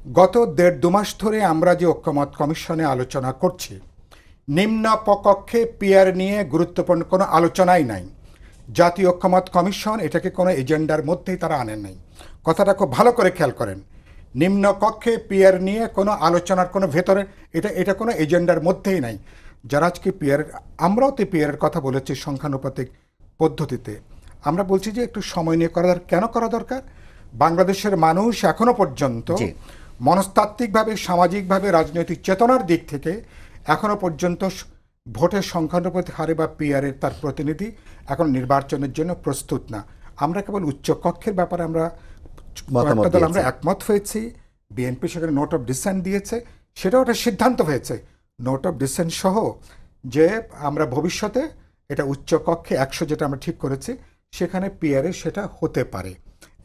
গত ১.৫-২ মাস ধরে আমরা যে ঐক্যমত কমিশনে আলোচনা করছি, নিম্ন কক্ষে পিয়ার নিয়ে গুরুত্বপূর্ণ কোনো আলোচনাই নাই। জাতীয় ঐক্যমত কমিশন এটাকে কোনো এজেন্ডার মধ্যেই তারা আনেন নাই। কথাটা খুব ভালো করে খেয়াল করেন। নিম্ন কক্ষে পিয়ার নিয়ে কোনো আলোচনার কোনো ভেতরে এটা কোনো এজেন্ডার মধ্যেই নাই। যারা আজকে আমরাও তো পিয়ারের কথা বলেছি সংখ্যানুপাতিক পদ্ধতিতে। আমরা বলছি যে একটু সময় নিয়ে কেন করা দরকার? বাংলাদেশের মানুষ এখনো পর্যন্ত মনস্তাত্ত্বিকভাবে, সামাজিকভাবে, রাজনৈতিক চেতনার দিক থেকে এখনো পর্যন্ত ভোটের সংখ্যানুপাতিক হারে বা পিয়ারের তার প্রতিনিধি এখন নির্বাচনের জন্য প্রস্তুত না। আমরা কেবল উচ্চকক্ষের ব্যাপারে আমরা একমত হয়েছি। বিএনপি সেখানে নোট অফ ডিসেন্ট দিয়েছে, সেটাও একটা সিদ্ধান্ত হয়েছে নোট অফ ডিসেন্ট সহ, যে আমরা ভবিষ্যতে এটা উচ্চকক্ষে ১০০ যেটা আমরা ঠিক করেছি সেখানে পিয়ারে সেটা হতে পারে।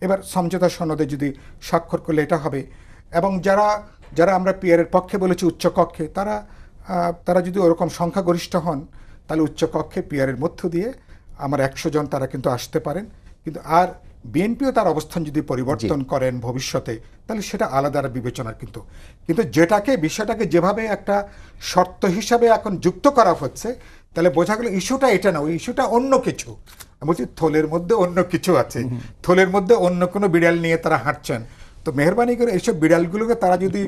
এবার সমঝোতা সনদে যদি স্বাক্ষর করলে এটা হবে। এবং যারা আমরা পিয়ারের পক্ষে বলেছি উচ্চকক্ষে, তারা যদি ওরকম সংখ্যাগরিষ্ঠ হন তাহলে উচ্চকক্ষে পিয়ারের মধ্য দিয়ে আমার ১০০ জন তারা কিন্তু আসতে পারেন। কিন্তু আর বিএনপিও তার অবস্থান যদি পরিবর্তন করেন ভবিষ্যতে, তাহলে সেটা আলাদা বিবেচনার। কিন্তু বিষয়টাকে যেভাবে একটা শর্ত হিসাবে এখন যুক্ত করা হচ্ছে, তাহলে বোঝা গেল ইস্যুটা এটা না, ওই ইস্যুটা অন্য কিছু। বলছি থলের মধ্যে অন্য কিছু আছে, থলের মধ্যে অন্য কোনো বিড়াল নিয়ে তারা হাঁটছেন। তো মেহরবানি করে এইসব বিড়ালগুলোকে তারা যদি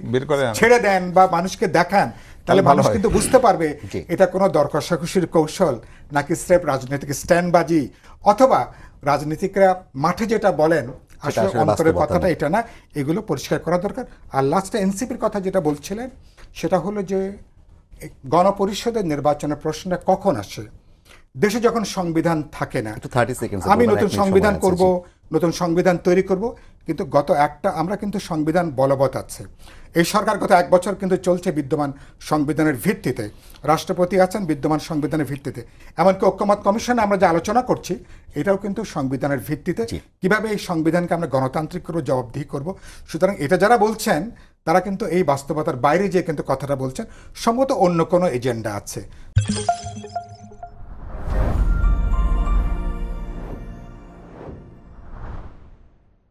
ছেড়ে দেন বা মানুষকে দেখান, তাহলে মানুষ কিন্তু বুঝতে পারবে এটা কোনো দর কষাকষির কৌশল নাকি স্রেফ রাজনৈতিক স্ট্যান্ডবাজি, অথবা রাজনীতিকরা মাঠে যেটা বলেন আসলে অন্তরের কথাটা এটা না। এগুলো পরিষ্কার করা দরকার। আর লাস্টে এনসিপির কথা যেটা বলছিলেন, সেটা হলো যে গণপরিষদের নির্বাচনের প্রশ্নটা কখন আসে? দেশে যখন সংবিধান থাকে না, আমি নতুন সংবিধান করব, নতুন সংবিধান তৈরি করব, কিন্তু আমরা কিন্তু সংবিধান বলবৎ আছে। এই সরকার গত ১ বছর কিন্তু চলছে বিদ্যমান সংবিধানের ভিত্তিতে, রাষ্ট্রপতি আছেন বিদ্যমান সংবিধানের ভিত্তিতে। এমনকি ঐক্যমত কমিশনে আমরা যে আলোচনা করছি এটাও কিন্তু সংবিধানের ভিত্তিতে। কিভাবে এই সংবিধানকে আমরা গণতান্ত্রিক করবো, জবাবদিহি করব। সুতরাং এটা যারা বলছেন তারা কিন্তু এই বাস্তবতার বাইরে যে কিন্তু কথাটা বলছেন, সম্ভবত অন্য কোনো এজেন্ডা আছে।